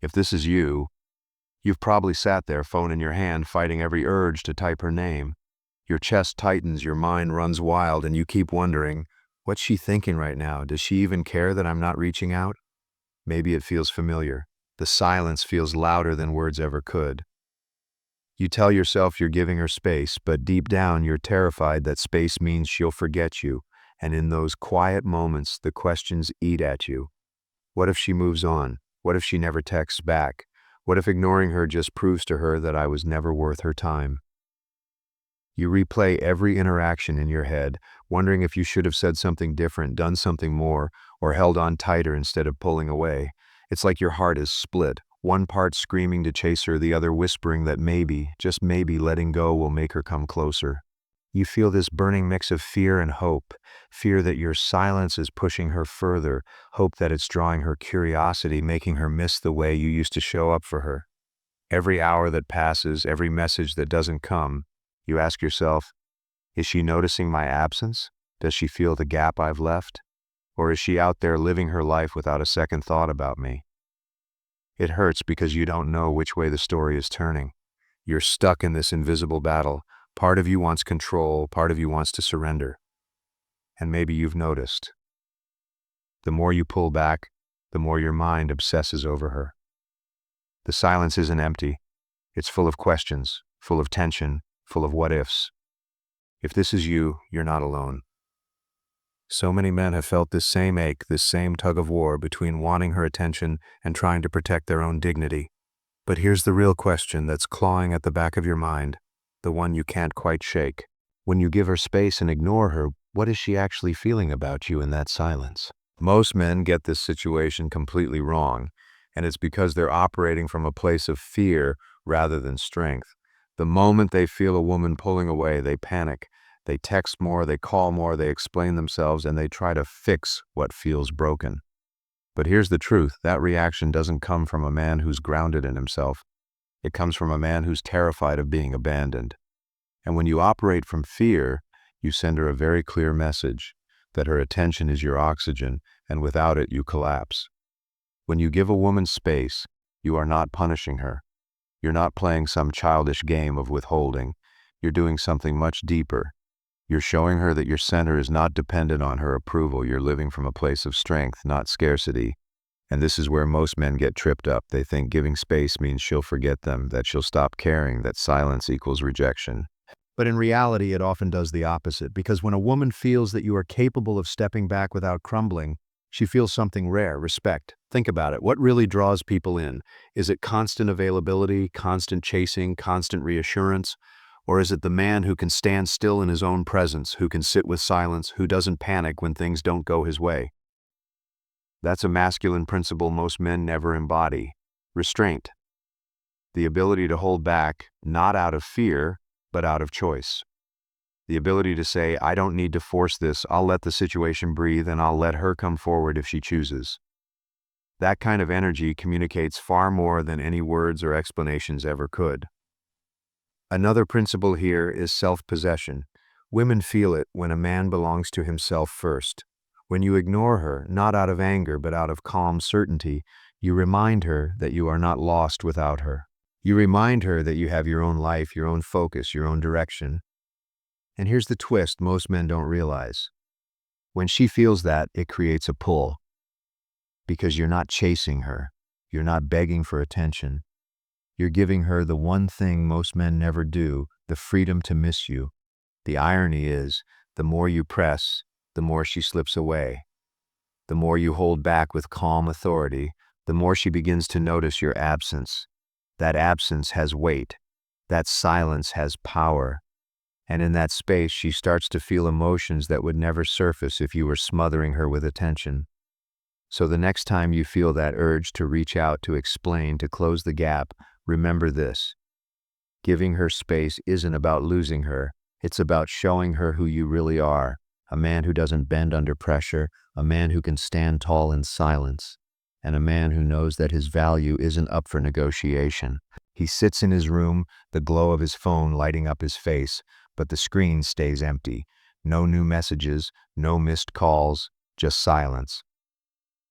If this is you, you've probably sat there, phone in your hand, fighting every urge to type her name. Your chest tightens, your mind runs wild, and you keep wondering, what's she thinking right now? Does she even care that I'm not reaching out? Maybe it feels familiar. The silence feels louder than words ever could. You tell yourself you're giving her space, but deep down you're terrified that space means she'll forget you, and in those quiet moments the questions eat at you. What if she moves on? What if she never texts back? What if ignoring her just proves to her that I was never worth her time? You replay every interaction in your head, wondering if you should have said something different, done something more, or held on tighter instead of pulling away. It's like your heart is split, one part screaming to chase her, the other whispering that maybe, just maybe, letting go will make her come closer. You feel this burning mix of fear and hope, fear that your silence is pushing her further, hope that it's drawing her curiosity, making her miss the way you used to show up for her. Every hour that passes, every message that doesn't come, you ask yourself, is she noticing my absence? Does she feel the gap I've left? Or is she out there living her life without a second thought about me? It hurts because you don't know which way the story is turning. You're stuck in this invisible battle. Part of you wants control, part of you wants to surrender. And maybe you've noticed. The more you pull back, the more your mind obsesses over her. The silence isn't empty. It's full of questions, full of tension, full of what-ifs. If this is you, you're not alone. So many men have felt this same ache, this same tug-of-war between wanting her attention and trying to protect their own dignity. But here's the real question that's clawing at the back of your mind, the one you can't quite shake. When you give her space and ignore her, what is she actually feeling about you in that silence? Most men get this situation completely wrong, and it's because they're operating from a place of fear rather than strength. The moment they feel a woman pulling away, they panic. They text more, they call more, they explain themselves, and they try to fix what feels broken. But here's the truth, that reaction doesn't come from a man who's grounded in himself. It comes from a man who's terrified of being abandoned. And when you operate from fear, you send her a very clear message, that her attention is your oxygen, and without it you collapse. When you give a woman space, you are not punishing her. You're not playing some childish game of withholding. You're doing something much deeper. You're showing her that your center is not dependent on her approval. You're living from a place of strength, not scarcity. And this is where most men get tripped up. They think giving space means she'll forget them, that she'll stop caring, that silence equals rejection. But in reality, it often does the opposite, because when a woman feels that you are capable of stepping back without crumbling, she feels something rare, respect. Think about it. What really draws people in? Is it constant availability, constant chasing, constant reassurance? Or is it the man who can stand still in his own presence, who can sit with silence, who doesn't panic when things don't go his way? That's a masculine principle most men never embody. Restraint. The ability to hold back, not out of fear, but out of choice. The ability to say, I don't need to force this, I'll let the situation breathe and I'll let her come forward if she chooses. That kind of energy communicates far more than any words or explanations ever could. Another principle here is self-possession. Women feel it when a man belongs to himself first. When you ignore her, not out of anger but out of calm certainty, you remind her that you are not lost without her. You remind her that you have your own life, your own focus, your own direction. And here's the twist most men don't realize. When she feels that, it creates a pull. Because you're not chasing her. You're not begging for attention. You're giving her the one thing most men never do, the freedom to miss you. The irony is, the more you press, the more she slips away. The more you hold back with calm authority, the more she begins to notice your absence. That absence has weight. That silence has power. And in that space, she starts to feel emotions that would never surface if you were smothering her with attention. So the next time you feel that urge to reach out, to explain, to close the gap, remember this. Giving her space isn't about losing her. It's about showing her who you really are. A man who doesn't bend under pressure, a man who can stand tall in silence, and a man who knows that his value isn't up for negotiation. He sits in his room, the glow of his phone lighting up his face, but the screen stays empty. No new messages, no missed calls, just silence.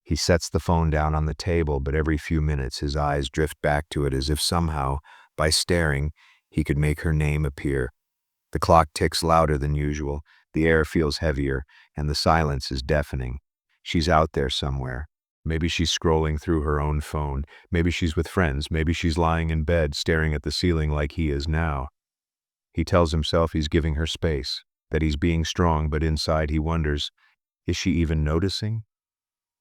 He sets the phone down on the table, but every few minutes his eyes drift back to it as if somehow, by staring, he could make her name appear. The clock ticks louder than usual, the air feels heavier, and the silence is deafening. She's out there somewhere. Maybe she's scrolling through her own phone. Maybe she's with friends. Maybe she's lying in bed, staring at the ceiling like he is now. He tells himself he's giving her space, that he's being strong, but inside he wonders, is she even noticing?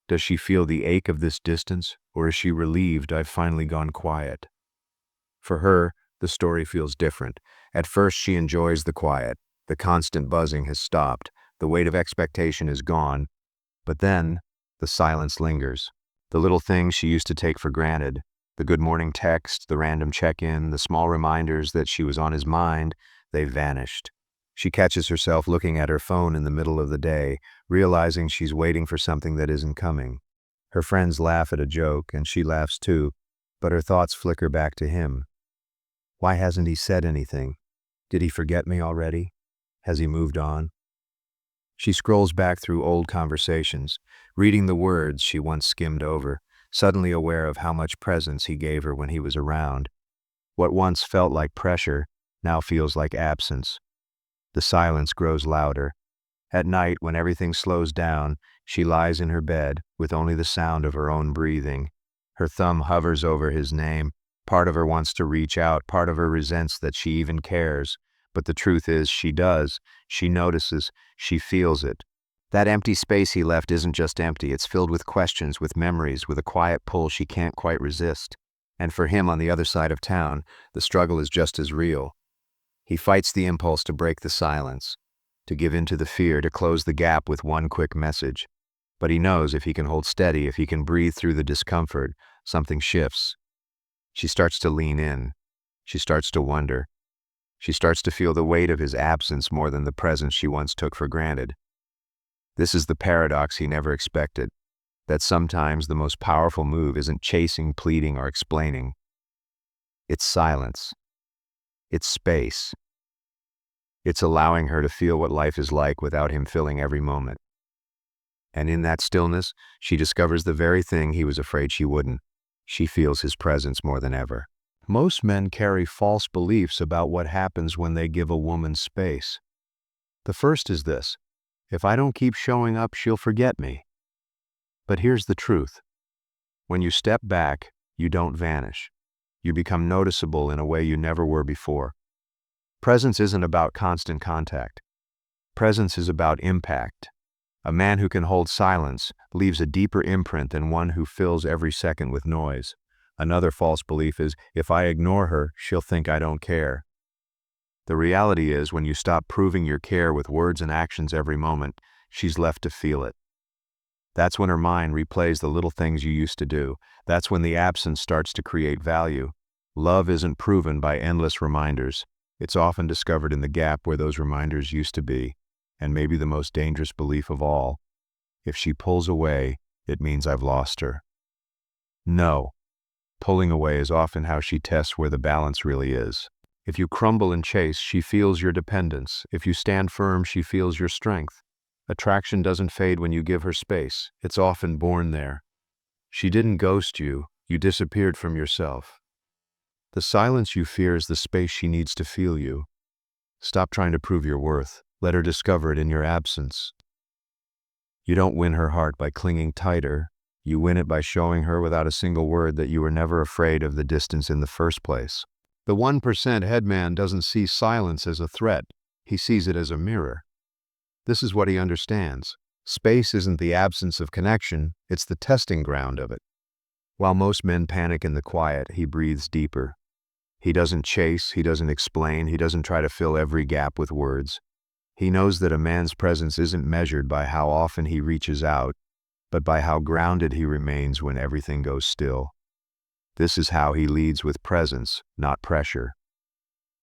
Does she feel the ache of this distance, or is she relieved I've finally gone quiet? For her, the story feels different. At first, she enjoys the quiet. The constant buzzing has stopped. The weight of expectation is gone. But then, the silence lingers. The little things she used to take for granted, the good morning text, the random check-in, the small reminders that she was on his mind, they've vanished. She catches herself looking at her phone in the middle of the day, realizing she's waiting for something that isn't coming. Her friends laugh at a joke, and she laughs too, but her thoughts flicker back to him. Why hasn't he said anything? Did he forget me already? Has he moved on? She scrolls back through old conversations, reading the words she once skimmed over, suddenly aware of how much presence he gave her when he was around. What once felt like pressure now feels like absence. The silence grows louder. At night, when everything slows down, she lies in her bed with only the sound of her own breathing. Her thumb hovers over his name. Part of her wants to reach out, part of her resents that she even cares. But the truth is, she does. She notices. She feels it. That empty space he left isn't just empty. It's filled with questions, with memories, with a quiet pull she can't quite resist. And for him on the other side of town, the struggle is just as real. He fights the impulse to break the silence, to give in to the fear, to close the gap with one quick message. But he knows if he can hold steady, if he can breathe through the discomfort, something shifts. She starts to lean in. She starts to wonder. She starts to feel the weight of his absence more than the presence she once took for granted. This is the paradox he never expected, that sometimes the most powerful move isn't chasing, pleading, or explaining. It's silence. It's space. It's allowing her to feel what life is like without him filling every moment. And in that stillness, she discovers the very thing he was afraid she wouldn't. She feels his presence more than ever. Most men carry false beliefs about what happens when they give a woman space. The first is this: if I don't keep showing up, she'll forget me. But here's the truth. When you step back, you don't vanish. You become noticeable in a way you never were before. Presence isn't about constant contact. Presence is about impact. A man who can hold silence leaves a deeper imprint than one who fills every second with noise. Another false belief is, if I ignore her, she'll think I don't care. The reality is, when you stop proving your care with words and actions every moment, she's left to feel it. That's when her mind replays the little things you used to do. That's when the absence starts to create value. Love isn't proven by endless reminders. It's often discovered in the gap where those reminders used to be. And maybe the most dangerous belief of all: if she pulls away, it means I've lost her. No. Pulling away is often how she tests where the balance really is. If you crumble and chase, she feels your dependence. If you stand firm, she feels your strength. Attraction doesn't fade when you give her space. It's often born there. She didn't ghost you. You disappeared from yourself. The silence you fear is the space she needs to feel you. Stop trying to prove your worth. Let her discover it in your absence. You don't win her heart by clinging tighter. You win it by showing her without a single word that you were never afraid of the distance in the first place. The 1% headman doesn't see silence as a threat. He sees it as a mirror. This is what he understands. Space isn't the absence of connection, it's the testing ground of it. While most men panic in the quiet, he breathes deeper. He doesn't chase, he doesn't explain, he doesn't try to fill every gap with words. He knows that a man's presence isn't measured by how often he reaches out, but by how grounded he remains when everything goes still. This is how he leads with presence, not pressure.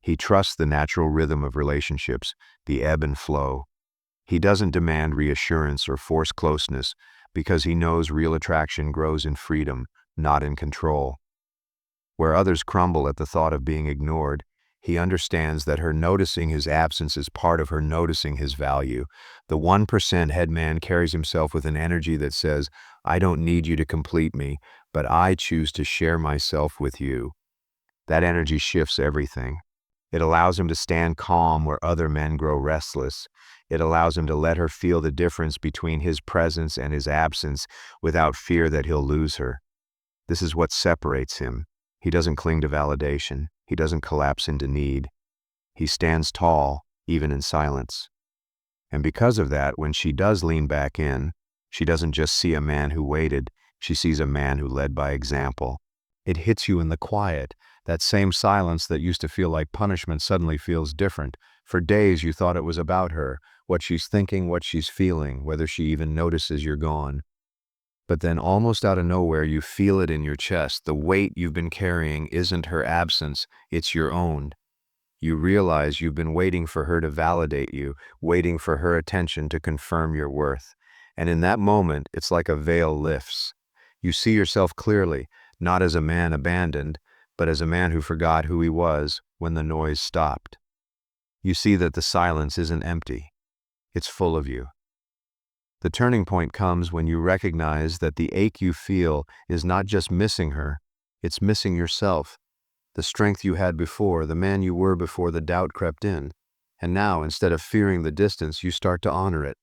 He trusts the natural rhythm of relationships, the ebb and flow. He doesn't demand reassurance or force closeness because he knows real attraction grows in freedom, not in control. Where others crumble at the thought of being ignored, He understands that her noticing his absence is part of her noticing his value. The 1% headman carries himself with an energy that says, I don't need you to complete me, but I choose to share myself with you. That energy shifts everything. It allows him to stand calm where other men grow restless. It allows him to let her feel the difference between his presence and his absence without fear that he'll lose her. This is what separates him. He doesn't cling to validation. He doesn't collapse into need. He stands tall, even in silence. And because of that, when she does lean back in, she doesn't just see a man who waited, she sees a man who led by example. It hits you in the quiet. That same silence that used to feel like punishment suddenly feels different. For days you thought it was about her, what she's thinking, what she's feeling, whether she even notices you're gone. But then almost out of nowhere you feel it in your chest. The weight you've been carrying isn't her absence, it's your own. You realize you've been waiting for her to validate you, waiting for her attention to confirm your worth. And in that moment, it's like a veil lifts. You see yourself clearly, not as a man abandoned, but as a man who forgot who he was when the noise stopped. You see that the silence isn't empty. It's full of you. The turning point comes when you recognize that the ache you feel is not just missing her, it's missing yourself. The strength you had before, the man you were before the doubt crept in. And now, instead of fearing the distance, you start to honor it.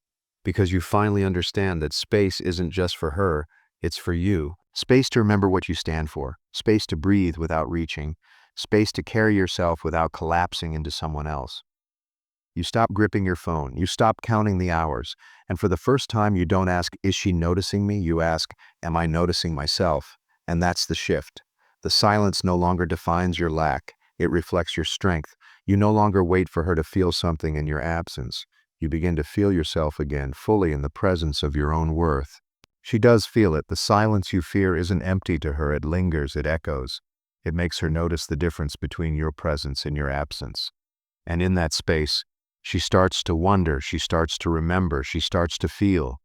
Because you finally understand that space isn't just for her, it's for you. Space to remember what you stand for. Space to breathe without reaching. Space to carry yourself without collapsing into someone else. You stop gripping your phone. You stop counting the hours. And for the first time, you don't ask, is she noticing me? You ask, am I noticing myself? And that's the shift. The silence no longer defines your lack. It reflects your strength. You no longer wait for her to feel something in your absence. You begin to feel yourself again, fully in the presence of your own worth. She does feel it. The silence you fear isn't empty to her. It lingers. It echoes. It makes her notice the difference between your presence and your absence. And in that space, she starts to wonder. She starts to remember. She starts to feel.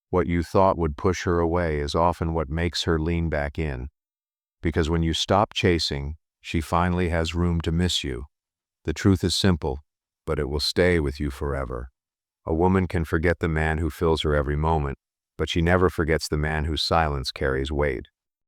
What you thought would push her away is often what makes her lean back in. Because when you stop chasing, she finally has room to miss you. The truth is simple, but it will stay with you forever. A woman can forget the man who fills her every moment, but she never forgets the man whose silence carries weight.